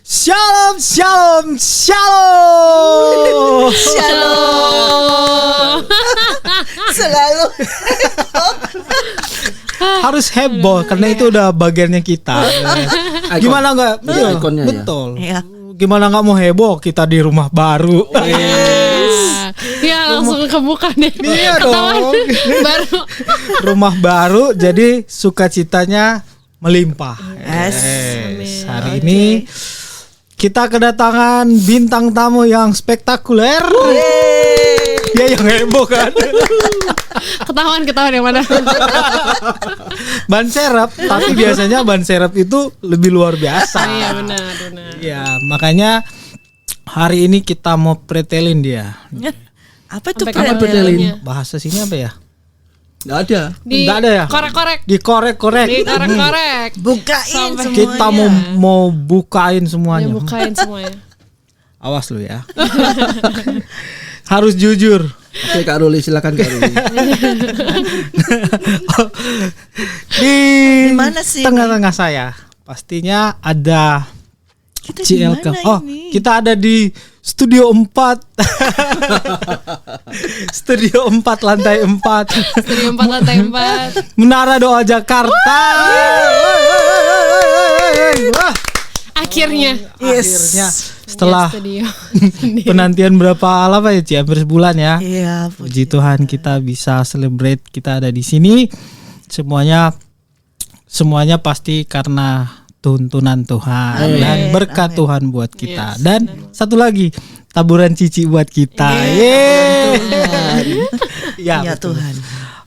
Shalom, shalom, shalom. Shalom. Selalu Harus heboh karena itu udah bagiannya kita. Gimana nggak? Iya, betul. Ya. Gimana nggak mau heboh kita di rumah baru? Ya langsung kebuka deh. Iya dong. Baru. Rumah baru jadi sukacitanya melimpah. Yes. Hari ini kita kedatangan bintang tamu yang spektakuler. Ya yang heboh kan. Ketahuan yang mana? Ban serep, tapi biasanya ban serep itu lebih luar biasa. Iya benar. Ya, makanya hari ini kita mau pretelin dia. Apa tuh Sampai pretelin? Bahasa sini apa ya? Nggak ada. Nggak ada ya? Korek-korek. Dikorek-korek. Dikorek-korek. Bukain Sampai semuanya. Kita mau bukain semuanya. Ya bukain semuanya. Awas lu ya. Harus jujur. Oke Kak Ruli, silakan Kak Ruli. Di mana sih tengah-tengah saya pastinya ada Kita CLK. di mana Oh, ini? kita ada di Studio 4. Studio 4 lantai 4. Studio 4 lantai 4. Menara Doa Jakarta. Wah, Akhirnya. akhirnya setelah Studio. penantian berapa lama ya, Ci? Hampir sebulan ya. Iya, Puji Tuhan kita bisa celebrate, kita ada di sini. Semuanya pasti karena tuntunan Tuhan dan berkat Tuhan buat kita. Dan satu lagi, taburan cici buat kita. ya betul. Tuhan.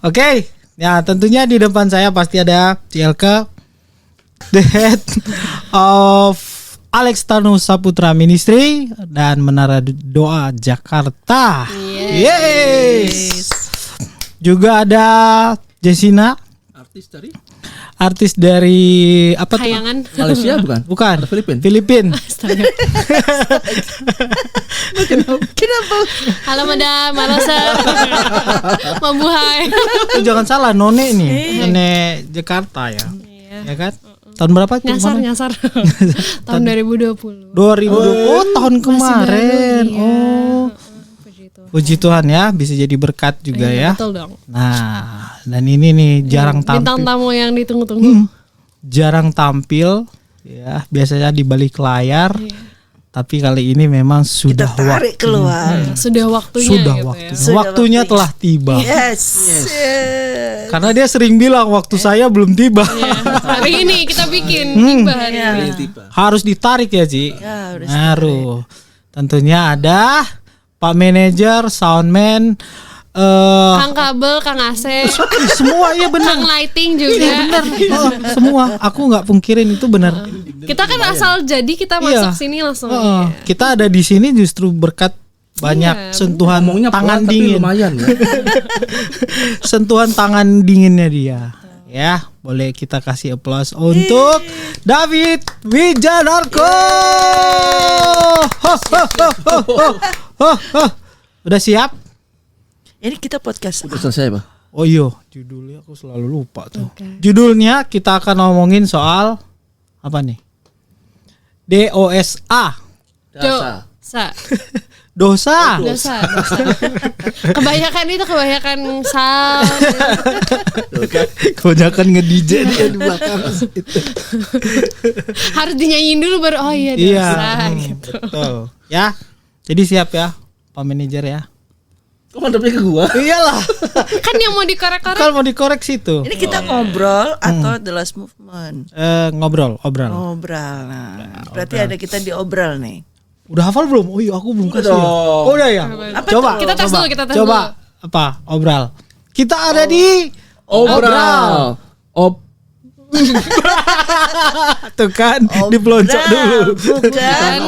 Oke, ya tentunya di depan saya pasti ada CLK, the head of Alex Tanu Saputra Ministry dan Menara Doa Jakarta. Yes. Juga ada Jessina, artis dari apa tuh? Kayangan. Malaysia bukan? Bukan. Filipina. Filipin. Astaga. Kenapa? Halo madam, Marosa. Mambuhay. Oh, jangan salah, None nih. None Jakarta ya. Ya kan? Tahun berapa tuh? Nyasar. Tahun 2020. 2020. Oh, tahun kemarin. Iya. Oh. Puji Tuhan ya, bisa jadi berkat juga ya. Betul dong. Nah, dan ini nih jarang Bintang tampil. tamu yang ditunggu-tunggu. Jarang tampil ya, biasanya di balik layar. Tapi kali ini memang sudah Kita tarik keluar. Sudah waktunya Sudah gitu waktunya. ya. Sudah Waktunya waktunya. telah tiba. Yes. Karena dia sering bilang waktu saya belum tiba. Iya. Hari ini kita bikin tiba hari ini. Harus ditarik ya, Ci. Ya, harus Ngaruh. Tentunya ada Pak Manajer, Soundman, Kang kabel, Kang AC, semua ya benar. Kang lighting juga. Semua. Aku nggak pungkirin itu benar. Kita kan asal jadi kita masuk sini langsung. Kita ada di sini justru berkat banyak sentuhan Ngomongnya tangan pelan tapi dingin. lumayan ya. Sentuhan tangan dinginnya dia. Ya, boleh kita kasih applause untuk David Wijanarko. Udah siap? Ini kita podcast. Udah selesai Pak? Oh iya, judulnya aku selalu lupa tuh. Judulnya kita akan ngomongin soal apa nih? DOSA. Dasa. Dosa. Kebanyakan sal. Kebanyakan nge-DJ dia di belakang. Harus dinyanyiin dulu baru oh iya Iya, dosa gitu. betul. Ya, jadi siap ya, Pak Manajer ya. Kok mantapnya ke gua? Iyalah, Kan yang mau dikorek-korek. kalau mau dikoreksi tuh. Ini kita ngobrol atau the last movement? Ngobrol. Ngobrol. Nah, berarti ada kita di obral nih. Udah hafal belum? Oh iya, aku belum kasih. dong. Oh, udah ya. Apa Coba. Kita tes dulu, kita tes Coba apa? Obral. Kita ada di Obral. tuh kan dipelonco dulu. Bukan.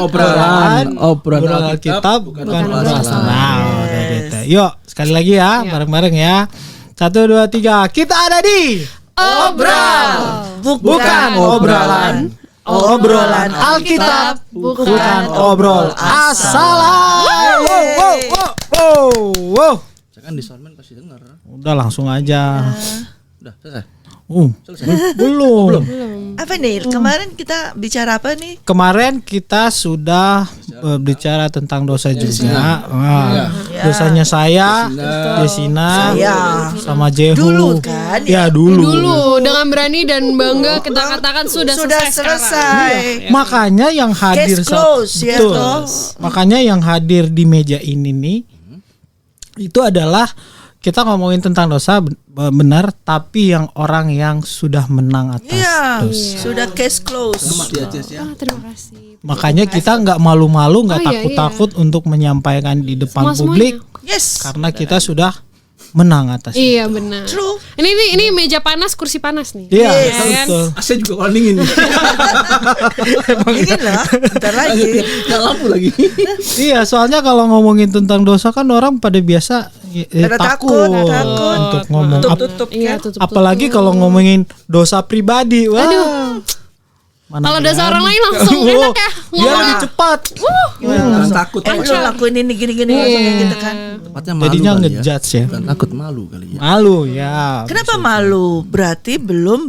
Obrolan Alkitab bukan obrolan. salah. Nah, udah gitu. Yuk, sekali lagi ya, bareng-bareng ya. 1, 2, 3. Kita ada di Obral. bukan obrolan. Obrolan Alkitab bukan obrol asalan. Wow. Kan di soundman pasti denger. Udah langsung aja. Udah selesai. Selesai. Belum. Apa nih? Kemarin kita bicara apa nih? Kemarin kita sudah bicara tentang dosa juga. Dosanya saya, Desina, Saya. sama Jehu. Dulu kan, Ya Dulu dulu. dengan berani dan bangga kita katakan sudah selesai sekarang. Makanya yang hadir Case close, ya betul. toh? Makanya yang hadir di meja ini nih itu adalah kita ngomongin tentang dosa benar, tapi yang orang yang sudah menang atas Iya, dosa. sudah case close. Selamat ya Jess ya. Terima kasih. Makanya kita nggak malu-malu, nggak Oh, iya, takut-takut untuk menyampaikan di depan Semua-semuanya. publik Yes. karena kita sudah menang atas. Iya benar. True. Ini meja panas, kursi panas nih. Iya, Yes. betul. AC juga kalau dingin. Dingin lah, bentar lagi. Enggak lampu lagi. Iya, soalnya kalau ngomongin tentang dosa kan orang pada biasa Pada takut untuk ngomong. Tutup Iya, kan? tutup. Apalagi kalau ngomongin dosa pribadi. Wah. Mana Kalau dosa berani. orang lain langsung enak ya. Dia ngomong. lebih cepat. Jangan takut. Lu lakuin ini gini-gini langsung kayak gitu kan. Tepatnya malu Jadinya kali ya. ngejudge ya. Bukan takut, malu kali ya. Malu ya. Kenapa malu? Berarti belum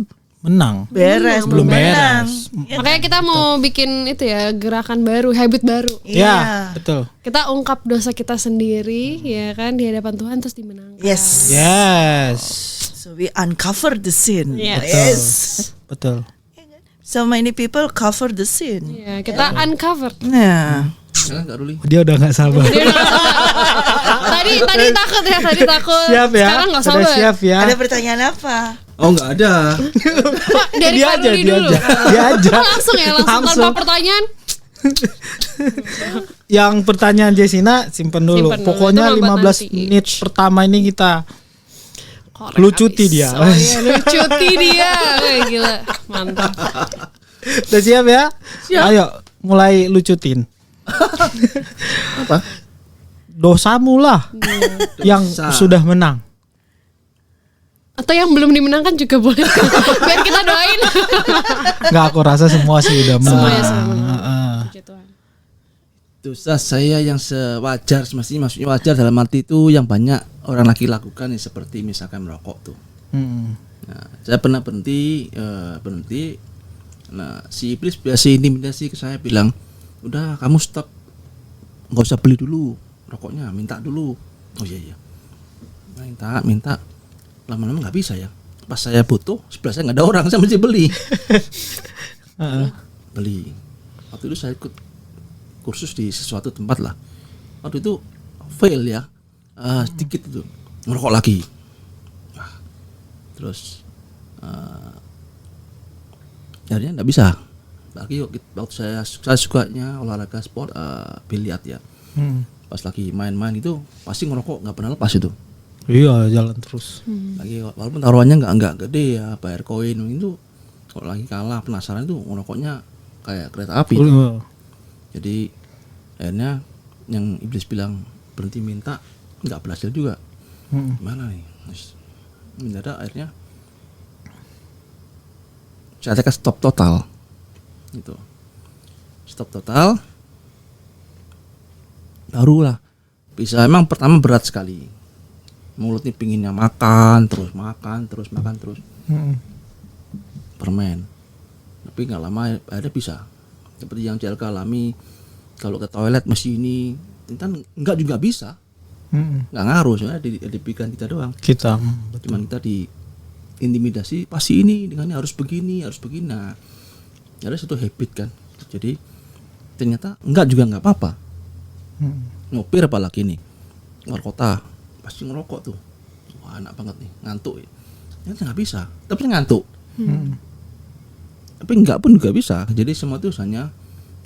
Menang. beres, Belum menang. beres. Ya, Makanya kita mau bikin itu ya, gerakan baru, habit baru. Iya. Ya, betul. Kita ungkap dosa kita sendiri ya kan di hadapan Tuhan terus dimenangkan. Yes. Yes. So we uncover the sin. Yes. Yes. Betul. So many people cover the sin. Ya, kita uncover. Nah, Jangan enggak Ruli. Dia udah nggak sabar. Tadi takut ya, tadi takut. Siap ya. Sekarang nggak Sudah sabar. siap ya. ada pertanyaan apa? Oh enggak ada. Pak, dari Dia Kak aja, Ruli dia dulu. aja. Dia aja. Oh, langsung ya, langsung tanpa pertanyaan. Yang pertanyaan Jessina simpen dulu. Simpen dulu. Pokoknya Itu mah buat 15 nanti. menit pertama ini kita Korek lucuti habis. dia. Oh iya, lucuti dia. Wih, gila, mantap. Udah siap ya? Ayo mulai lucutin. Apa? Dosamu lah yang Dosa. sudah menang. Atau yang belum dimenangkan juga boleh. Biar kita doain. Nggak, aku rasa semua sih udah menang. Semuanya sama. Heeh. Puji Tuhan. Dosa saya yang sewajar semestinya, maksudnya wajar dalam arti itu yang banyak orang lagi lakukan ya, seperti misalkan merokok tuh. Mm. Nah, saya pernah berhenti. Nah, si iblis biasa intimidasi ke saya, bilang, udah kamu stop, nggak usah beli dulu rokoknya, minta dulu. Oh iya, minta, lama-lama nggak bisa ya. Pas saya butuh, sebelah saya nggak ada orang, saya mesti beli. Beli. Waktu itu saya ikut kursus di sesuatu tempat lah. Waktu itu fail ya, sedikit itu ngerokok lagi. Terus akhirnya nggak bisa lagi. Waktu saya sukanya olahraga sport, biliar ya. Pas lagi main-main itu pasti ngerokok, nggak pernah lepas itu. Iya, jalan terus. Lagi walaupun taruhannya nggak gede ya, bayar koin itu. Kalau lagi kalah penasaran itu ngerokoknya kayak kereta api. Jadi akhirnya yang iblis bilang berhenti minta, nggak berhasil juga. Gimana nih? Mendadak akhirnya saya tekan stop total. Gitu. Stop total. Barulah bisa. Emang pertama berat sekali. Mulut nih pinginnya makan terus. Permen. Tapi nggak lama ada bisa. Seperti yang CLK alami, kalau ke toilet mesti ini, kan enggak juga bisa. Nggak ngaruh, soalnya di pikiran kita doang. Kita Cuman kita diintimidasi, pasti ini dengan harus begini. Nah, ada satu habit kan. Jadi ternyata enggak juga nggak apa-apa. Ngopir apalagi nih, luar kota pasti ngerokok tuh. Wah, enak banget nih, ngantuk. Ternyata nggak bisa, tapi ngantuk. Tapi enggak pun juga bisa. Jadi semua itu hanya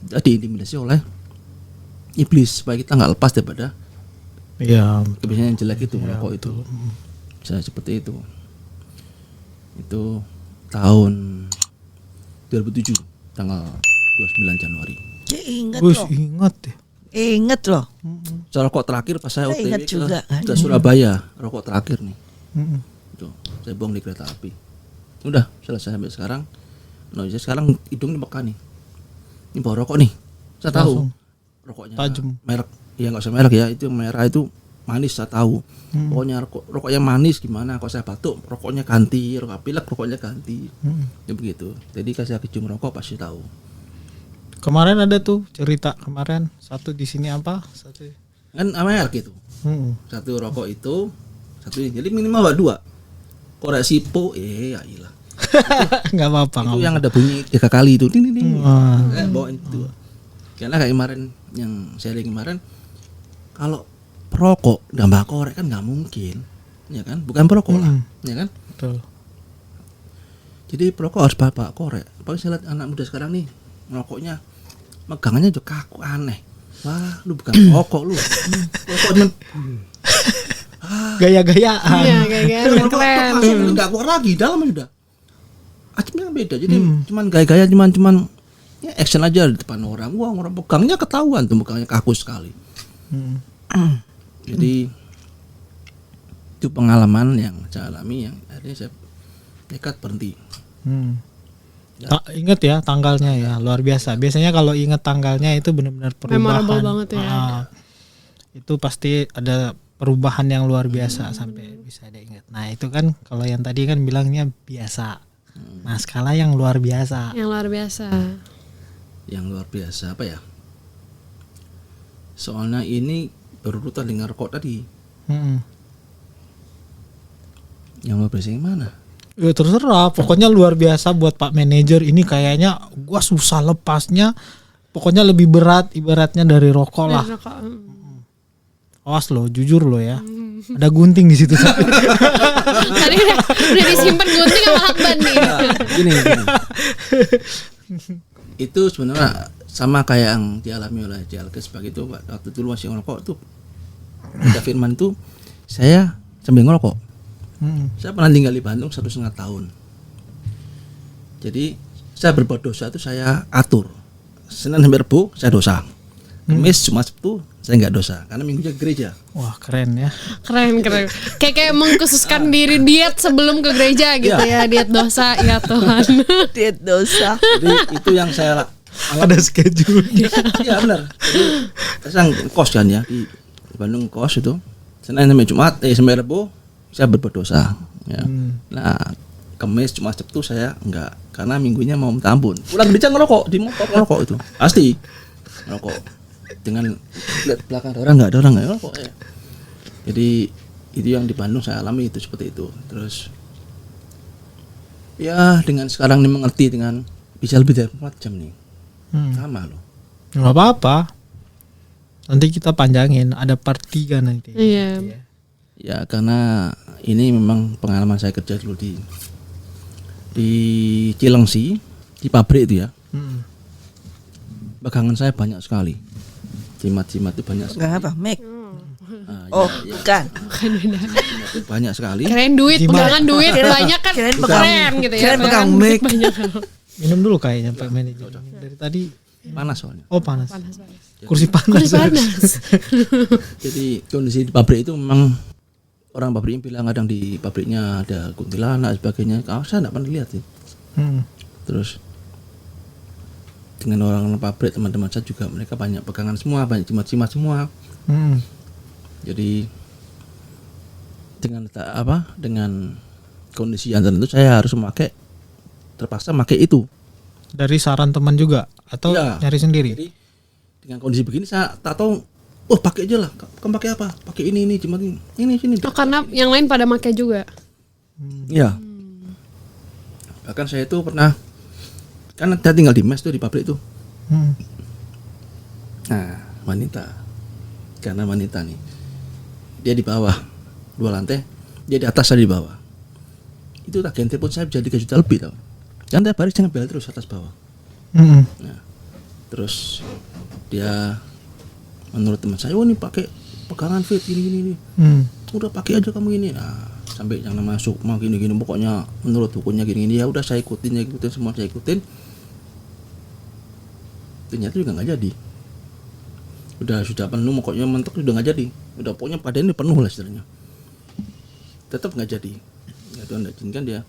diintimidasi oleh iblis supaya kita nggak lepas daripada kebiasaan yang jelek itu, merokok itu. Bisa seperti itu. Itu tahun 2007 tanggal 29 Januari. Ingat Wih, loh. ingat ya. Ingat loh. Saya rokok terakhir pas saya Saya OTW ingat juga, kan. ke Surabaya, rokok terakhir nih. Itu saya buang di kereta api. Udah selesai sampai sekarang. Nah, saya sekarang hidung ini peka nih. Ini bawa rokok nih. Saya tahu Langsung rokoknya tajam. merek. Ya nggak usah merek ya, itu merah itu manis saya tahu. Pokoknya rokok yang manis gimana, kalau saya batuk rokoknya ganti, rokok pilek rokoknya ganti. Ya begitu. Jadi kalau saya cium rokok pasti tahu. Kemarin ada tuh cerita kemarin satu di sini apa? Satu. Kan merek gitu. Satu rokok itu, satu ini. Jadi minimal bawa 2. Korek Sipo, ya iyalah. Nggak apa-apa. Itu yang ada bunyi 3 kali itu. Ding. Wah. Bawain itu. Karena kayak kemarin yang sharing kemarin, kalau perokok nambah korek kan nggak mungkin, ya kan? Bukan perokok lah, ya kan? Betul. Jadi perokok harus bawa korek. Apalagi saya lihat anak muda sekarang nih, merokoknya megangannya juga kaku aneh. Wah, lu bukan perokok lu. Perokok cuman Gaya-gayaan. Iya, kayak keren. langsung nggak keluar lagi, dalam udah. Akhirnya beda. Jadi cuman gaya-gaya cuman ya action aja di depan orang. Wah, orang pegangnya ketahuan tuh, pegangnya kaku sekali. Jadi itu pengalaman yang saya alami yang akhirnya saya nekat berhenti. Ingat ya tanggalnya ya, luar biasa. Biasanya kalau ingat tanggalnya itu benar-benar perubahan. Memorable banget ya. Itu pasti ada perubahan yang luar biasa sampai bisa diingat. Nah itu kan kalau yang tadi kan bilangnya biasa. Nah skala yang luar biasa. Yang luar biasa. Yang luar biasa apa ya? Soalnya ini berurutan dengan rokok tadi. Yang luar biasa yang mana? Ya terserah, pokoknya luar biasa buat Pak Manajer ini kayaknya gua susah lepasnya. Pokoknya lebih berat ibaratnya dari rokok lah. Dari rokok. Awas lo, jujur lo ya. Ada gunting di situ. Tadi udah disimpan gunting sama lakban nih. Nah, gini. Itu sebenarnya sama kayak yang dialami oleh JLK sebagai itu waktu dulu masih ngerokok tuh. Ada Firman tuh saya sambil ngerokok. Saya pernah tinggal di Bandung 1,5 tahun. Jadi saya berbuat dosa itu saya atur. Senin sampai Rabu saya dosa. Kamis Jumat Sabtu saya nggak dosa karena minggunya ke gereja. Wah keren ya. Keren. Kayak mengkhususkan diri diet sebelum ke gereja gitu ya. Diet dosa ya Tuhan. Diet dosa. Jadi itu yang saya Ada schedule. Iya benar. Jadi saya kos kan ya di Bandung kos itu. Senin sampai Jumat sampai Rabu saya berbuat dosa. Ya. Nah Kamis Jumat Sabtu saya enggak karena minggunya mau minta ampun. Pulang gereja ngerokok di motor ngerokok itu pasti ngerokok. Dengan lihat belakang ada orang nggak ngerokok ya. Jadi itu yang di Bandung saya alami itu seperti itu. Terus ya dengan sekarang ini mengerti dengan bisa lebih dari 4 jam nih. Sama loh. Nggak apa-apa. Nanti kita panjangin, ada part 3 nanti. Iya. Ya karena ini memang pengalaman saya kerja dulu di Cilengsi di pabrik itu ya. Pegangan saya banyak sekali. Jimat-jimat itu banyak sekali. Enggak apa, Mac. Oh, bukan. Jimat itu banyak sekali. Keren duit, Jimat. pegangan duit banyak kan. Kirain Keren gitu ya. kirain pegang Pegangan duit mic. banyak. Minum dulu kayaknya Pak Manajer. Dari tadi Panas soalnya. oh panas. Panas. Kursi panas. Kulit panas. Jadi kondisi di pabrik itu memang orang pabrik bilang kadang di pabriknya ada kuntilanak dan sebagainya. Saya enggak pernah lihat sih. Terus dengan orang pabrik teman-teman saya juga mereka banyak pegangan semua, banyak jimat-jimat semua. Jadi dengan kondisi yang tertentu saya harus terpaksa memakai itu. Dari saran teman juga atau Iya. nyari sendiri? Jadi dengan kondisi begini saya tak tahu, oh pakai aja lah. Kamu pakai apa? Pakai ini jimat ini sini. Oh, karena yang lain pada pakai juga. Iya. Bahkan saya itu pernah kan saya tinggal di mes tuh di pabrik tuh. Nah, karena wanita nih, dia di bawah 2 lantai, dia di atas, saya di bawah. Itu tagihan telepon saya bisa 3 juta lebih tau. Kan tiap hari saya ngambil terus atas bawah. Nah, terus dia menurut teman saya, oh ini pakai pegangan fit ini. Udah pakai aja kamu ini. Nah, sampai yang namanya sukma gini pokoknya menurut hukumnya gini ya udah saya ikutin semua saya ikutin. Ternyata juga nggak jadi. Sudah penuh pokoknya mentok udah nggak jadi. Udah pokoknya pada ini penuh lah istilahnya. Tetap nggak jadi. Ya Tuhan tidak izinkan dia.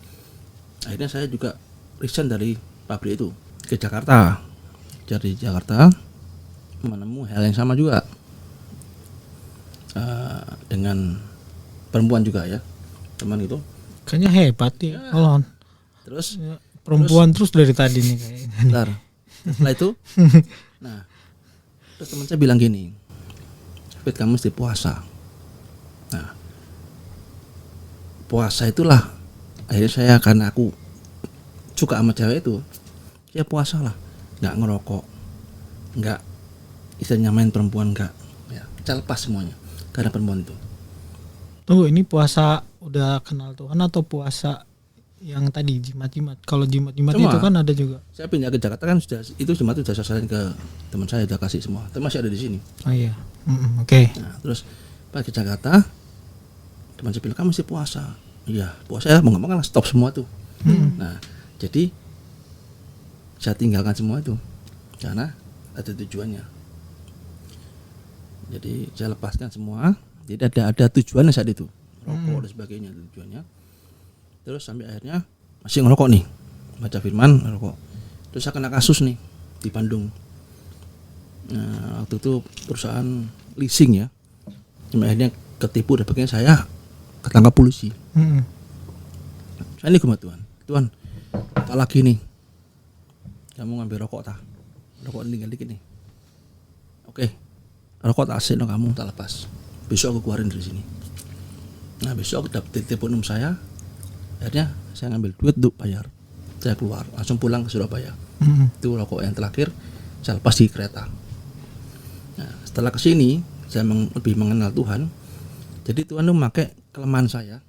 Akhirnya saya juga resign dari pabrik itu ke Jakarta. Dari Jakarta menemukan hal yang sama juga. dengan perempuan juga ya, teman itu. Kayaknya hebat ya. Kalau Terus perempuan terus dari tadi nih kayaknya. bentar. Setelah itu, nah, terus teman saya bilang gini, Fit, kamu mesti puasa. Nah, puasa itulah akhirnya saya, karena aku suka sama cewek itu, ya puasa lah, nggak ngerokok, nggak istilahnya main perempuan, nggak, ya, saya lepas semuanya karena perempuan itu. Tunggu, ini puasa udah kenal Tuhan atau puasa yang tadi jimat-jimat? Kalau jimat-jimat Semua. itu kan ada juga. Saya pindah ke Jakarta kan sudah, itu jimat itu sudah saya serahin ke teman saya, udah kasih semua, tapi masih ada di sini. Oh iya. Oke. Nah, terus pas ke Jakarta, teman saya bilang kamu mesti puasa. Iya, puasa ya, mau nggak mau kan stop semua tuh. Nah, jadi saya tinggalkan semua itu karena ada tujuannya. Jadi saya lepaskan semua. Jadi ada tujuannya saat itu, rokok dan sebagainya, ada tujuannya. Terus sampai akhirnya masih ngerokok nih, baca firman, ngerokok. Terus saya kena kasus nih di Bandung. Nah, waktu itu perusahaan leasing ya. Sampai akhirnya ketipu dan sebagainya, saya ketangkap polisi. Saya ini sama Tuhan, Tuhan, tak lagi nih, kamu ngambil rokok tak? Rokok tinggal dikit nih. Oke, rokok tak asik, no, kamu tak lepas. Besok aku keluarin dari sini. Nah, besok aku dapat telepon saya. Akhirnya saya ngambil duit untuk bayar. Saya keluar, langsung pulang ke Surabaya. Itu rokok yang terakhir saya lepas di kereta. Nah, setelah kesini saya lebih mengenal Tuhan. Jadi Tuhan itu memakai kelemahan saya.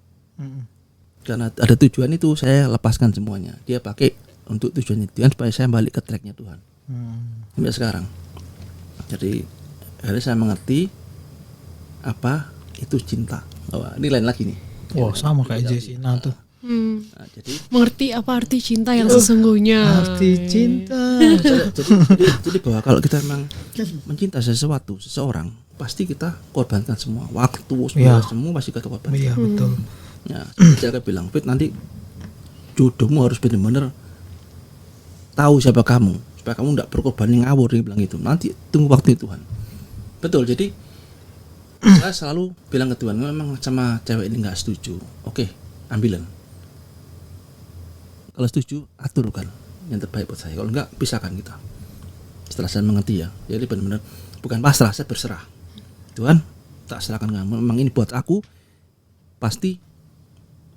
Karena ada tujuan itu, saya lepaskan semuanya. Dia pakai untuk tujuan itu supaya saya balik ke tracknya Tuhan. Sampai sekarang. Jadi akhirnya saya mengerti apa itu cinta. Oh, ini lain lagi nih. Wah, sama kayak Jessina tuh. Nah, jadi Mengerti apa arti cinta yang sesungguhnya. Arti cinta. jadi bahwa kalau kita memang mencinta seseorang, pasti kita korbankan semua, waktu, semua pasti kita korbankan. Iya, betul. Ya, saya akan bilang, Fit, nanti jodohmu harus benar-benar tahu siapa kamu, supaya kamu tidak berkorban yang ngawur. Dia bilang gitu. Nanti tunggu waktu Tuhan. Betul. Jadi saya selalu bilang ke Tuhan, memang sama cewek ini nggak setuju. Oke, ambilan. Kalau setuju, aturkan yang terbaik buat saya. Kalau enggak, pisahkan kita. Setelah saya mengerti ya, jadi benar-benar bukan pasrah, saya berserah. Tuhan, tak serahkan kamu. Memang ini buat aku, pasti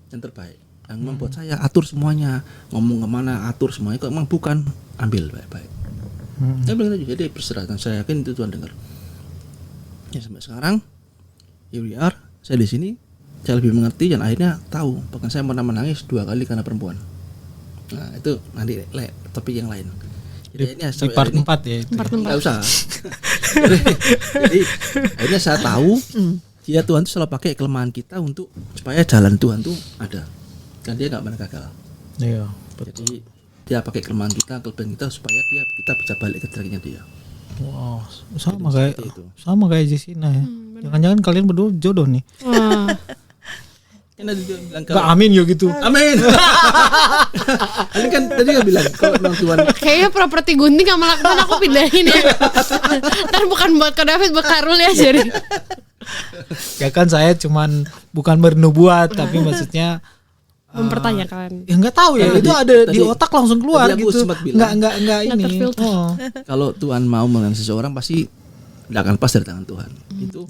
yang terbaik. Yang membuat saya atur semuanya, ngomong kemana, atur semuanya. Kalau memang bukan, ambil baik-baik. Saya bilang aja, jadi berserah. Dan saya yakin itu Tuhan dengar. Ya, sampai sekarang, here we are. Saya di sini, saya lebih mengerti dan akhirnya tahu. Bahkan saya pernah menangis 2 kali karena perempuan. Nah, itu nanti topik yang lain. Jadi ini Di part 4 ya itu. nggak usah. Jadi akhirnya saya tahu dia Tuhan itu selalu pakai kelemahan kita untuk supaya jalan Tuhan tuh ada. Dan dia nggak pernah gagal. Iya. Jadi dia pakai kelemahan kita, kelebihan kita supaya kita bisa balik ke tracknya dia. Wow, Jadi sama kayak Jessina ya. Jangan-jangan kalian berdua jodoh nih. Wah. Ini dia bilang Gak amin yo gitu. amin. Ini kan tadi kan bilang kalau memang Tuhan Kayaknya properti gunting sama lakban aku pindahin ya. Ntar bukan buat ke David, buat Karul ya jadi. Ya kan saya cuman bukan bernubuat tapi maksudnya Mempertanyakan. ya nggak tahu ya, Tadi- itu ada di tadi- otak langsung keluar tadi aku gitu. sempat bilang. Nggak ini. terfilter. Oh. kalau Tuhan mau mengenai seseorang pasti tidak akan lepas dari tangan Tuhan.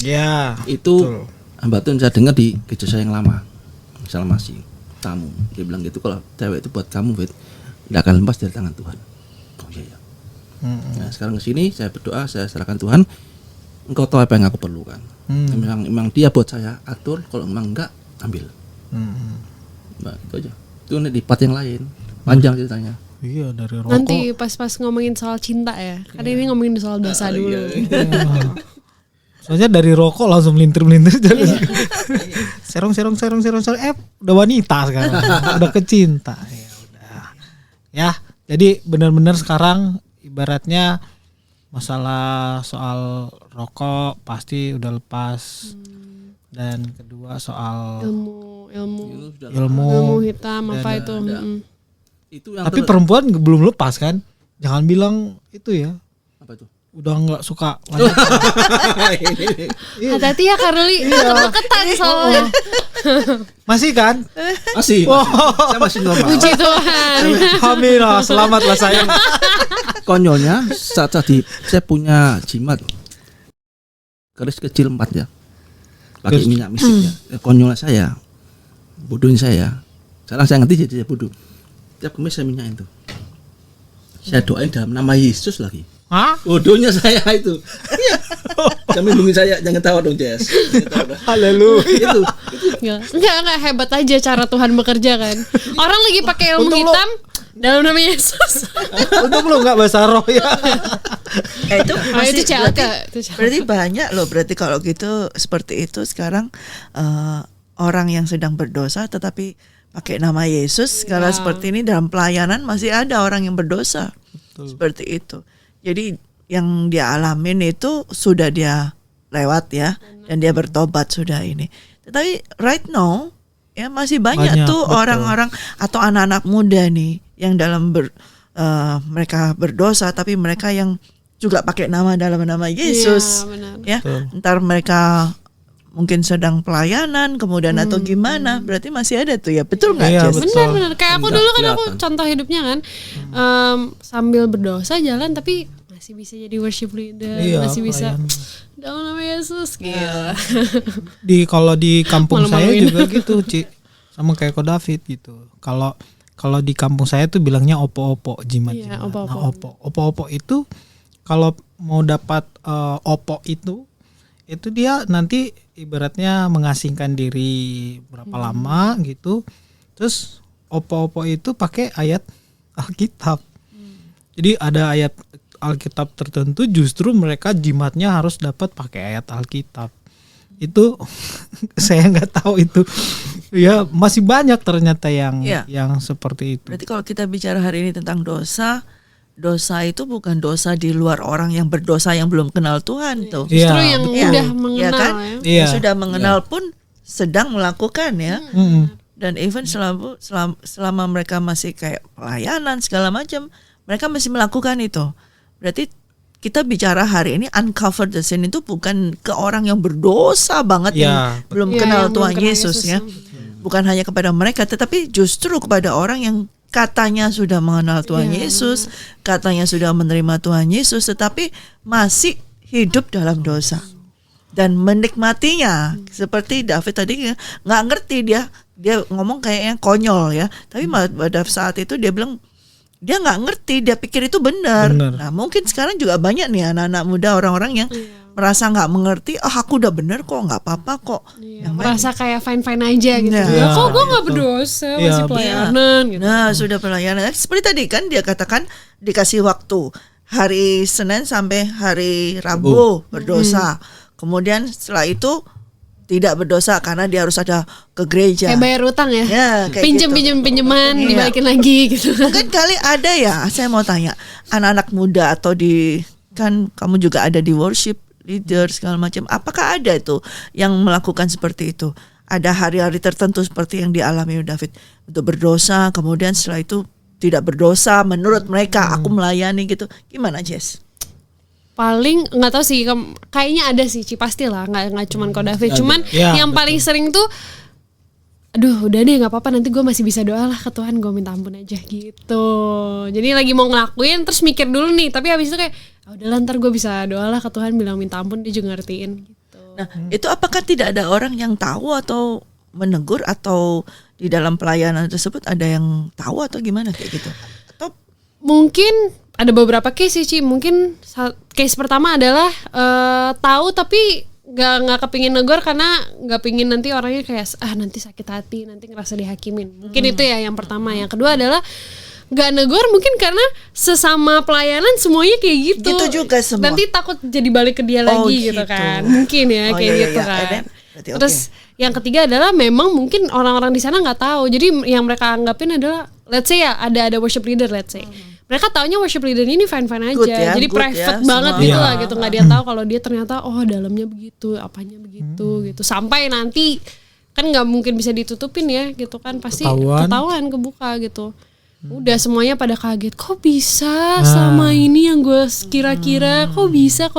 Ya. Itu hamba Tuhan saya dengar di gereja saya yang lama, masih tamu, dia bilang gitu, kalau cewek itu buat kamu, Fit, tidak akan lepas dari tangan Tuhan. Oh iya ya. Nah, sekarang kesini saya berdoa, saya serahkan Tuhan, engkau tahu apa yang aku perlukan. Memang dia buat saya atur, kalau memang enggak ambil. Nah, itu aja. Itu di part yang lain, panjang ceritanya. Iya, dari rokok. Nanti pas ngomongin soal cinta ya. Kan ini ngomongin soal dosa dulu. Iya. Soalnya dari rokok langsung melintir jadi serong udah wanita sekarang. Udah kecinta. Ya udah. Ya, jadi benar-benar sekarang ibaratnya masalah soal rokok pasti udah lepas. Dan kedua soal ilmu hitam apa itu. Itu yang tapi perempuan belum lepas kan? Jangan bilang itu ya. apa itu? udah nggak suka wanita. Hati-hati ya Karli, ketan soalnya. Masih kan? Masih. Saya masih normal. Puji Tuhan. Alhamdulillah, selamatlah saya. Konyolnya saat tadi saya punya jimat keris kecil 4 ya, pakai minyak misik ya. Konyolnya saya, bodohnya saya. Sekarang saya ngerti jadi saya bodoh. Tiap kemis saya minyakin tuh. Saya doain dalam nama Yesus lagi. Hah? Bodohnya saya itu. Jangan lindungi saya, jangan tahu dong Jess. Haleluya. Enggak hebat aja cara Tuhan bekerja kan. Orang lagi pakai ilmu Untung hitam dalam nama Yesus. Untung lu nggak bahasa roh ya. Itu Itu celaka. berarti banyak loh, berarti kalau gitu seperti itu sekarang orang yang sedang berdosa tetapi pakai nama Yesus segala seperti ini dalam pelayanan masih ada orang yang berdosa. Seperti itu. Jadi yang dia alamin itu sudah dia lewat ya, dan dia bertobat sudah ini. Tetapi right now ya masih banyak tuh betul. orang-orang atau anak-anak muda nih yang dalam mereka berdosa tapi mereka yang juga pakai nama dalam nama Yesus. Iya, benar. Ya, ntar mereka mungkin sedang pelayanan kemudian atau gimana, berarti masih ada tuh ya, betul nggak Iya, Jess? betul. Benar. Kayak aku Enggak dulu kan aku kelihatan. contoh hidupnya kan sambil berdosa jalan tapi masih bisa jadi worship leader, Iya, masih bisa pelayan. dalam nama Yesus gitu. Kalau di kampung saya Malu-maluin. juga gitu, Ci. Sama kayak Ko David gitu. Kalau di kampung saya tuh bilangnya opo-opo, jimat-jimat. Iya, opo-opo. Nah, opo-opo itu kalau mau dapat opo itu dia nanti ibaratnya mengasingkan diri berapa lama gitu. Terus opo-opo itu pakai ayat Alkitab. Jadi ada ayat Alkitab tertentu justru mereka jimatnya harus dapat pakai ayat Alkitab. Itu saya nggak tahu itu. Ya masih banyak ternyata yang Iya. yang seperti itu. Berarti kalau kita bicara hari ini tentang dosa, dosa itu bukan dosa di luar orang yang berdosa yang belum kenal Tuhan tuh. Iya, Justru yang betul. udah Iya mengenal kan? ya. Iya. Yang sudah mengenal pun sedang melakukan ya. Dan even selama mereka masih kayak pelayanan segala macam, mereka masih melakukan itu. Berarti kita bicara hari ini uncover the sin itu bukan ke orang yang berdosa banget Ya, yang belum Iya, kenal yang belum Tuhan kenal Yesus Yesus, ya. Bukan hanya kepada mereka tetapi justru kepada orang yang katanya sudah mengenal Tuhan Iya, Yesus, katanya sudah menerima Tuhan Yesus tetapi masih hidup dalam dosa. Dan menikmatinya seperti David tadi nggak ngerti, dia ngomong kayaknya konyol ya, tapi pada saat itu dia bilang dia nggak ngerti, dia pikir itu benar. Benar. Nah mungkin sekarang juga banyak nih anak-anak muda, orang-orang yang merasa nggak mengerti, aku udah benar kok, nggak apa-apa kok. Iya, merasa kayak fine-fine aja gitu. Nah, Ya, kok gue gitu. nggak berdosa, Iya, masih pelayanan gitu. Nah sudah pelayanan, seperti tadi kan dia katakan dikasih waktu hari Senin sampai hari Rabu berdosa. Kemudian setelah itu tidak berdosa karena dia harus ada ke gereja. Kayak bayar utang ya. Ya, kayak Pinjem-pinjeman Iya. dibalikin lagi gitu. Mungkin kali ada ya, saya mau tanya, anak-anak muda atau kan kamu juga ada di worship leader segala macam, apakah ada itu yang melakukan seperti itu? Ada hari-hari tertentu seperti yang dialami David untuk berdosa, kemudian setelah itu tidak berdosa menurut mereka, aku melayani gitu. Gimana Jess? Paling nggak tahu sih, kayaknya ada sih, pasti lah, nggak cuman Ko David, cuman Ya, yang paling sering tuh aduh udah deh nggak apa-apa, nanti gue masih bisa doa lah ke Tuhan, gue minta ampun aja gitu. Jadi lagi mau ngelakuin terus mikir dulu nih, tapi habis itu kayak udahlah ntar gue bisa doa lah ke Tuhan, bilang minta ampun, dia juga ngertiin gitu. Nah, itu apakah tidak ada orang yang tahu atau menegur, atau di dalam pelayanan tersebut ada yang tahu atau gimana kayak gitu? Atau Mungkin ada beberapa case sih, Ci. Mungkin case pertama adalah tahu tapi nggak kepingin negor karena nggak pingin nanti orangnya kayak nanti sakit hati, nanti ngerasa dihakimin. Mungkin itu ya yang pertama. Yang kedua adalah nggak negor mungkin karena sesama pelayanan semuanya kayak gitu. Gitu juga semua. Nanti takut jadi balik ke dia Oh, lagi gitu gitu. kan. Mungkin ya Oh, kayak iya, gitu iya. kan. Berarti Terus yang ketiga adalah memang mungkin orang-orang di sana nggak tahu. Jadi yang mereka anggapin adalah, let's say ya ada worship leader, let's say. Mereka taunya worship leader ini fine-fine aja. Good ya, Jadi good private ya, banget semua. gitu Iya. lah gitu. Nggak dia tahu kalau dia ternyata dalamnya begitu, apanya begitu gitu. Sampai nanti kan nggak mungkin bisa ditutupin ya gitu kan. Pasti Ketahuan. ketahuan, kebuka gitu. Udah semuanya pada kaget, kok bisa selama ini yang gue kira-kira kok bisa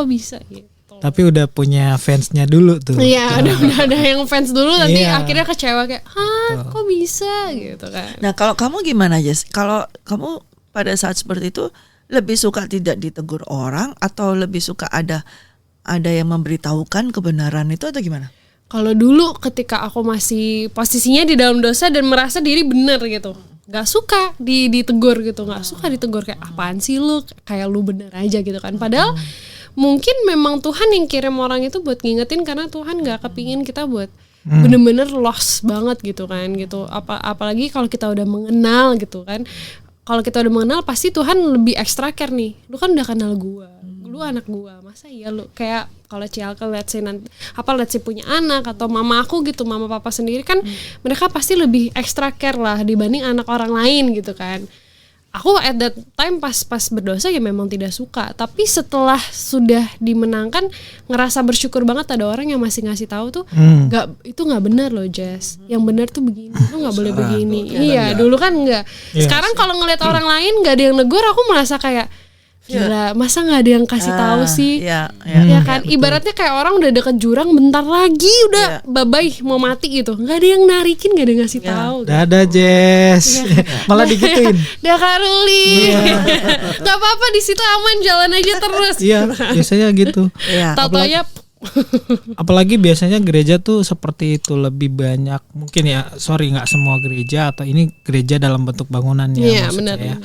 gitu. Tapi udah punya fansnya dulu tuh. Iya, udah ada yang fans dulu, nanti Iya. akhirnya kecewa kayak, kok bisa gitu kan. Nah, kalau kamu gimana, Jess? Kalau kamu pada saat seperti itu lebih suka tidak ditegur orang atau lebih suka ada yang memberitahukan kebenaran itu atau gimana? Kalau dulu ketika aku masih posisinya di dalam dosa dan merasa diri benar gitu, nggak suka ditegur gitu, nggak suka ditegur kayak apaan sih lu, kayak lu bener aja gitu kan. Padahal mungkin memang Tuhan yang kirim orang itu buat ngingetin, karena Tuhan nggak kepingin kita buat bener-bener lost banget gitu kan gitu. Apalagi kalau kita udah mengenal gitu kan. Kalau kita udah mengenal pasti Tuhan lebih extra care nih. Lu kan udah kenal gua, lu anak gua, masa iya lu kayak kalau Cialka let's say punya anak atau mama aku gitu, mama papa sendiri kan mereka pasti lebih extra care lah dibanding anak orang lain gitu kan. Aku at that time pas berdosa ya memang tidak suka, tapi setelah sudah dimenangkan ngerasa bersyukur banget ada orang yang masih ngasih tahu tuh itu nggak benar loh Jess, yang benar tuh begini, lu nggak boleh begini. Iya dulu kan nggak. Sekarang kalau ngeliat orang lain nggak ada yang negur, aku merasa kayak gila, masa nggak ada yang kasih tahu sih? Iya Kan ibaratnya kayak orang udah deket jurang, bentar lagi udah bye-bye mau mati gitu, nggak ada yang narikin, nggak ada yang ngasih tahu. Dadah Jess. Malah digituin. Dah Karuli. Gak apa-apa, di situ aman, jalan aja terus. Iya, biasanya gitu. Iya. Tau-taunya Apalagi biasanya gereja tuh seperti itu, lebih banyak mungkin ya, nggak semua gereja, atau ini gereja dalam bentuk bangunan ya, Iya, maksud benar. saya.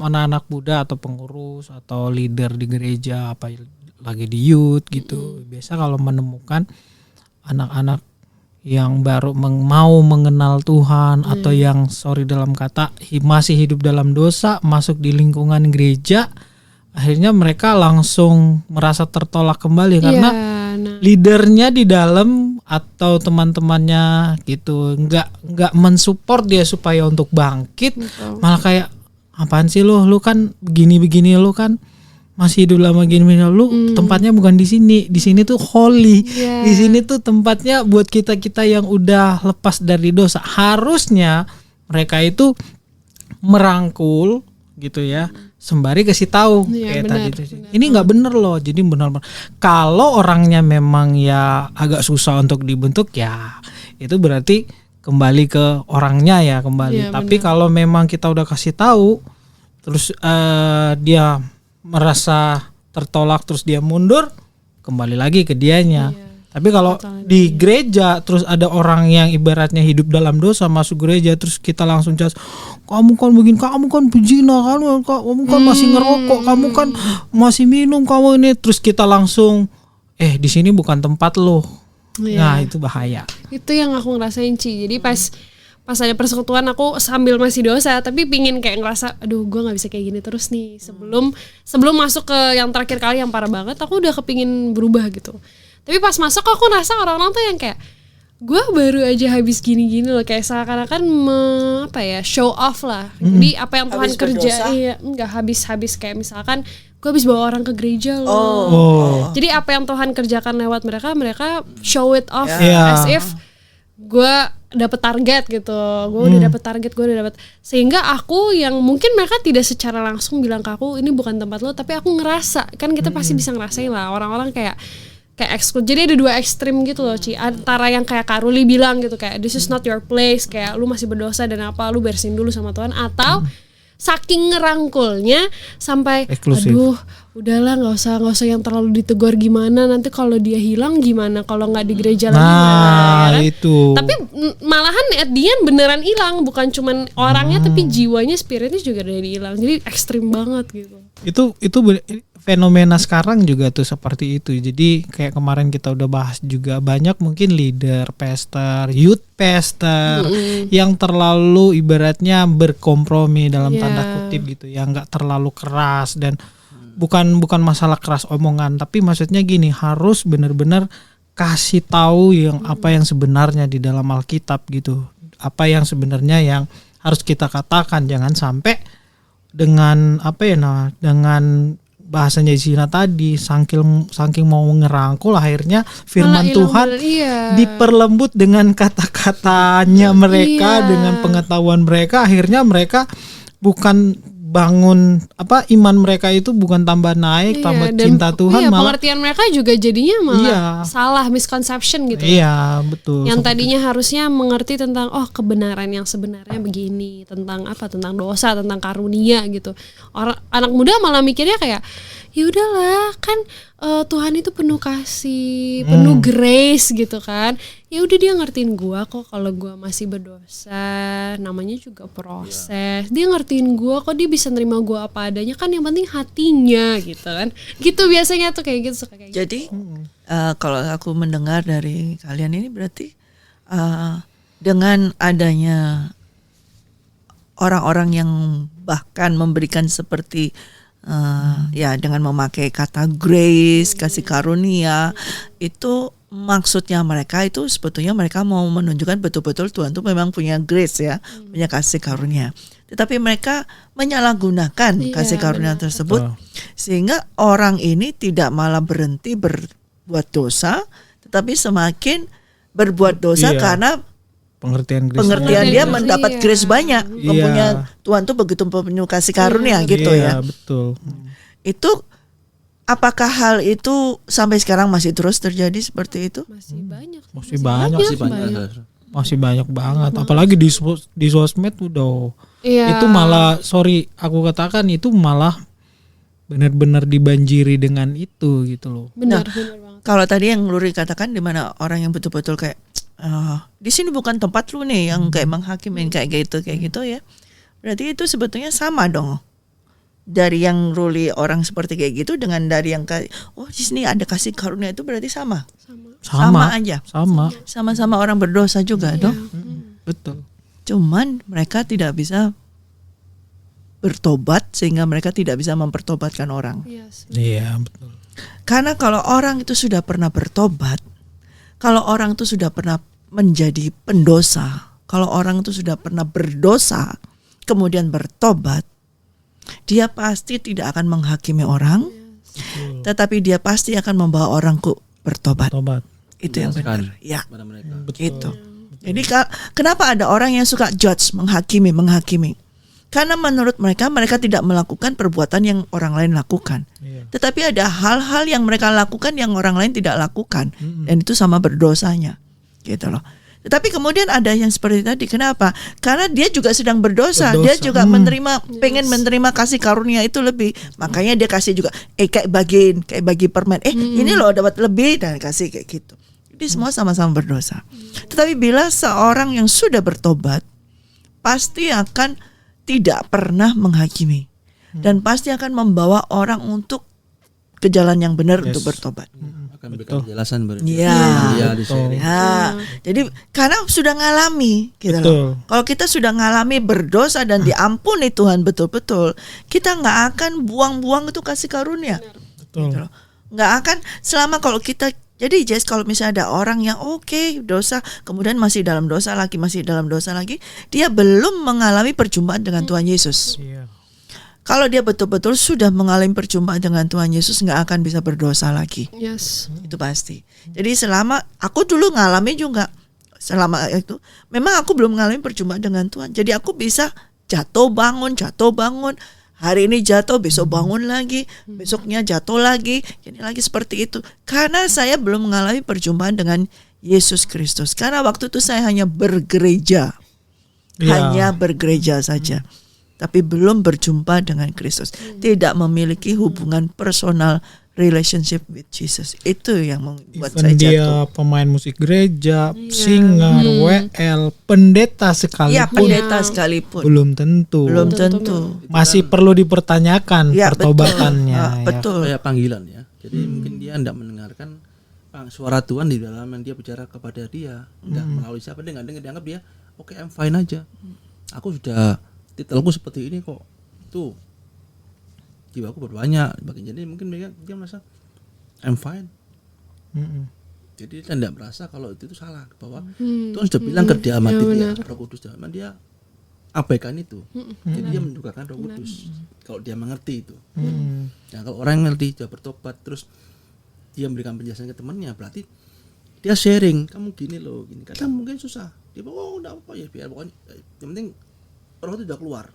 Anak-anak muda atau pengurus atau leader di gereja, apa lagi di youth gitu, biasa kalau menemukan anak-anak yang baru mau mengenal Tuhan atau yang dalam kata masih hidup dalam dosa, masuk di lingkungan gereja, akhirnya mereka langsung merasa tertolak kembali karena leadernya di dalam atau teman-temannya gitu nggak mensupport dia supaya untuk bangkit. Betul. Malah kayak apaan sih lu kan begini lu kan masih hidup lama gini lu tempatnya bukan di sini tuh holy. Di sini tuh tempatnya buat kita yang udah lepas dari dosa. Harusnya mereka itu merangkul gitu ya, sembari kasih tahu kayak benar, tadi tuh. Ini nggak bener loh. Jadi benar-benar kalau orangnya memang ya agak susah untuk dibentuk, ya itu berarti kembali ke orangnya ya kembali. Tapi kalau memang kita udah kasih tahu terus dia merasa tertolak terus dia mundur, kembali lagi ke dianya. Tapi kalau di gereja terus ada orang yang ibaratnya hidup dalam dosa masuk gereja, terus kita langsung judge, kamu kan begini, kamu kan pezina, kamu kan masih ngerokok, kamu kan masih minum, kamu ini, terus kita langsung di sini bukan tempat lo. Nah itu bahaya. Itu yang aku ngerasain Ci. Jadi pas ada persekutuan aku sambil masih dosa, tapi pingin kayak ngerasa aduh gue nggak bisa kayak gini terus nih. Sebelum masuk ke yang terakhir kali yang parah banget, aku udah kepingin berubah gitu. Tapi pas masuk aku ngerasa orang-orang tuh yang kayak gue baru aja habis gini-gini loh, kayak seakan-akan show off lah. Jadi apa yang Tuhan kerja, nggak habis kayak misalkan gue habis bawa orang ke gereja loh. Jadi apa yang Tuhan kerjakan lewat mereka show it off as if gue dapet target gitu. Gue udah dapet sehingga aku yang mungkin mereka tidak secara langsung bilang ke aku ini bukan tempat lo, tapi aku ngerasa kan kita pasti bisa ngerasain lah orang-orang kayak ekskul. Jadi ada dua ekstrim gitu loh Ci, antara yang kayak Karuli bilang gitu kayak this is not your place, kayak lu masih berdosa dan apa lu bersihin dulu sama Tuhan, atau saking ngerangkulnya sampai eksklusif. Aduh udahlah nggak usah yang terlalu ditegur, gimana nanti kalau dia hilang gimana, kalau nggak di gereja lagi gimana, ya itu. Tapi malahan at the end beneran hilang, bukan cuman orangnya tapi jiwanya, spiritnya juga udah hilang. Jadi ekstrim banget gitu. Itu fenomena sekarang juga tuh seperti itu. Jadi kayak kemarin kita udah bahas juga, banyak mungkin leader, pastor, youth pastor yang terlalu ibaratnya berkompromi dalam tanda kutip gitu, yang nggak terlalu keras, dan bukan masalah keras omongan, tapi maksudnya gini, harus benar-benar kasih tahu yang apa yang sebenarnya di dalam Alkitab gitu, apa yang sebenarnya yang harus kita katakan. Jangan sampai dengan dengan bahasanya Zina tadi, saking mau ngerangkul akhirnya firman Malah hilang Tuhan bener, iya. diperlembut dengan kata-katanya mereka, Iya. dengan pengetahuan mereka, akhirnya mereka bukan bangun iman mereka itu bukan tambah naik, tambah dan cinta Tuhan, malah pengertian mereka juga jadinya malah Iya. salah, misconception gitu. iya betul. Yang tadinya harusnya mengerti tentang kebenaran yang sebenarnya begini, tentang tentang dosa, tentang karunia gitu. Orang anak muda malah mikirnya kayak ya udahlah kan Tuhan itu penuh kasih, penuh grace gitu kan. Ya udah dia ngertiin gua kok kalau gua masih berdosa, namanya juga proses. Dia ngertiin gua kok, dia bisa nerima gua apa adanya kan, yang penting hatinya gitu kan. Gitu biasanya tuh kayak gitu, suka kayak gitu. Jadi kalau aku mendengar dari kalian ini berarti dengan adanya orang-orang yang bahkan memberikan seperti ya dengan memakai kata grace, kasih karunia, itu maksudnya mereka itu sebetulnya mereka mau menunjukkan betul-betul Tuhan tuh memang punya grace ya, punya kasih karunia. Tetapi mereka menyalahgunakan Iya, kasih karunia benar. tersebut sehingga orang ini tidak malah berhenti berbuat dosa, tetapi semakin berbuat dosa Iya. karena pengertian Kristus. pengertian dia Iya. mendapat grace banyak, Iya. mempunyai Tuhan tuh begitu penuh kasih karunia gitu Iya, ya. betul. Itu apakah hal itu sampai sekarang masih terus terjadi seperti itu? Masih banyak. Masih banyak Masih banyak. Masih banyak banget, apalagi di sosmed udah. Iya. Itu malah aku katakan itu malah benar-benar dibanjiri dengan itu gitu loh. Benar banget. Kalau tadi yang Luri katakan di mana orang yang betul-betul kayak di sini bukan tempat lu nih yang kayak menghakimin kayak gitu ya. Berarti itu sebetulnya sama dong. Dari yang Ruli orang seperti kayak gitu dengan dari yang kayak di sini ada kasih karunia, itu berarti sama aja. Sama-sama orang berdosa juga dong. Betul. Cuman mereka tidak bisa bertobat sehingga mereka tidak bisa mempertobatkan orang. Yes. Iya, betul. Karena kalau orang itu sudah pernah bertobat, kalau orang itu sudah pernah menjadi pendosa, kalau orang itu sudah pernah berdosa, kemudian bertobat, dia pasti tidak akan menghakimi orang, tetapi dia pasti akan membawa orang bertobat. Tobat. Itu yang benar. Ya, Pada mereka. itu. Jadi kenapa ada orang yang suka judge, menghakimi? Karena menurut mereka tidak melakukan perbuatan yang orang lain lakukan. Iya. Tetapi ada hal-hal yang mereka lakukan yang orang lain tidak lakukan, dan itu sama berdosanya, gitu loh. Tetapi kemudian ada yang seperti tadi, kenapa? Karena dia juga sedang berdosa. Dia juga pengen menerima kasih karunia itu lebih, makanya dia kasih juga, kayak bagi permen, ini loh dapat lebih, dan kasih kayak gitu. Jadi semua sama-sama berdosa. Tetapi bila seorang yang sudah bertobat, pasti akan tidak pernah menghakimi, dan pasti akan membawa orang untuk ke jalan yang benar untuk bertobat. Akan memberikan penjelasan Iya. Betul. Jadi karena sudah ngalami gitu Betul. loh. Kalau kita sudah ngalami berdosa dan diampuni Tuhan betul-betul, kita nggak akan buang-buang itu kasih karunia. Betul. Gitu loh. Nggak akan selama kalau kita. Jadi Jess, kalau misalnya ada orang yang dosa, kemudian masih dalam dosa lagi, dia belum mengalami perjumpaan dengan Tuhan Yesus. Iya. Kalau dia betul-betul sudah mengalami perjumpaan dengan Tuhan Yesus, nggak akan bisa berdosa lagi. Yes. Itu pasti. Jadi selama aku dulu ngalami juga, selama itu memang aku belum mengalami perjumpaan dengan Tuhan. Jadi aku bisa jatuh bangun. Hari ini jatuh, besok bangun lagi, besoknya jatuh lagi, ini lagi seperti itu. Karena saya belum mengalami perjumpaan dengan Yesus Kristus. Karena waktu itu saya hanya bergereja, hanya bergereja saja, tapi belum berjumpa dengan Kristus. Tidak memiliki hubungan personal relationship with Jesus. Itu yang membuat saya dia jatuh. pemain musik gereja, singer, WL, pendeta sekalipun, Iya, pendeta sekalipun. belum tentu. Masih perlu dipertanyakan Ya, pertobatannya. betul. Ya. Betul. Kayak panggilan ya. Jadi mungkin dia tidak mendengarkan suara Tuhan di dalam yang dia bicara kepada dia. Tidak melalui siapa, dia nggak dengar, dianggap dia oke, I'm fine aja. Aku sudah titelku seperti ini kok. Tuh jiwaku berbanyak. Jadi mungkin dia merasa I'm fine. Jadi dia tidak merasa kalau itu salah, bahwa Tuhan sudah bilang ke dia sama dia, Roh Kudus dalam dia, abaikan itu. Jadi dia mendukakan Roh Kudus kalau dia mengerti itu. Hmm. Nah, kalau orang yang ngerti dia bertobat terus dia memberikan penjelasan ke temannya, berarti dia sharing, kamu gini loh, gini. Kadang mungkin susah. Dia bilang, oh enggak apa ya, biar pokoknya yang penting roh itu udah keluar.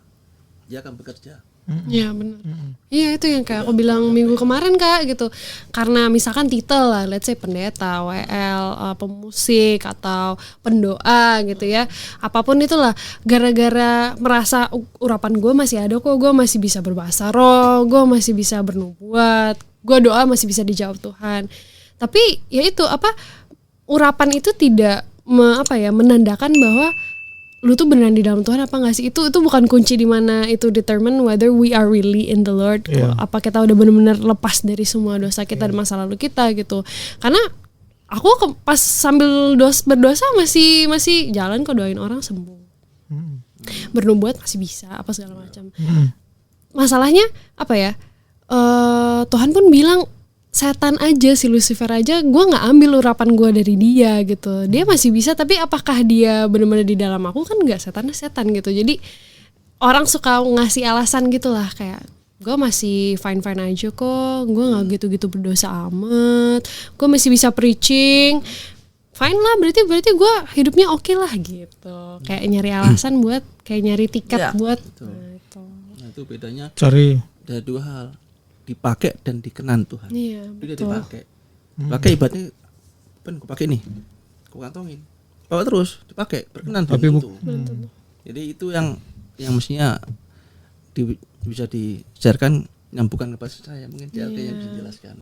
Dia akan bekerja. Iya benar. Iya itu yang kayak aku bilang minggu kemarin Kak gitu. Karena misalkan titel lah, let's say pendeta, WL, pemusik atau pendoa gitu ya. Apapun itulah, gara-gara merasa urapan gue masih ada kok, gue masih bisa berbahasa roh, gue masih bisa bernubuat, gue doa masih bisa dijawab Tuhan. Tapi ya itu urapan itu tidak menandakan bahwa lu tuh beneran di dalam Tuhan apa nggak sih? Itu bukan kunci di mana itu determine whether we are really in the Lord. Iya. Apa kita udah benar-benar lepas dari semua dosa kita dan masa lalu kita gitu. Karena aku pas sambil berdosa masih jalan kok, doain orang sembuh. Bernubuat masih bisa apa segala macam. Masalahnya Tuhan pun bilang setan aja, si Lucifer aja, gue nggak ambil urapan gue dari dia gitu. Dia masih bisa, tapi apakah dia benar-benar di dalam aku? Kan nggak, setannya setan gitu. Jadi orang suka ngasih alasan gitulah, kayak gue masih fine aja kok, gue nggak gitu berdosa amat, gue masih bisa preaching, fine lah, berarti gue hidupnya oke lah gitu. Kayak nyari alasan buat, kayak nyari tiket buat. Nah, itu bedanya Cari. ada dua hal, dipakai dan dikenan Tuhan. Iya, Dia betul. dipakai. Pakai ibaratnya gue pakai nih. Gue kantongin. Bawa terus dipakai, berkenan Tapi itu. Jadi itu yang mestinya bisa di-sharekan, yang bukan kepada saya, mungkin dia yang bisa dijelaskan.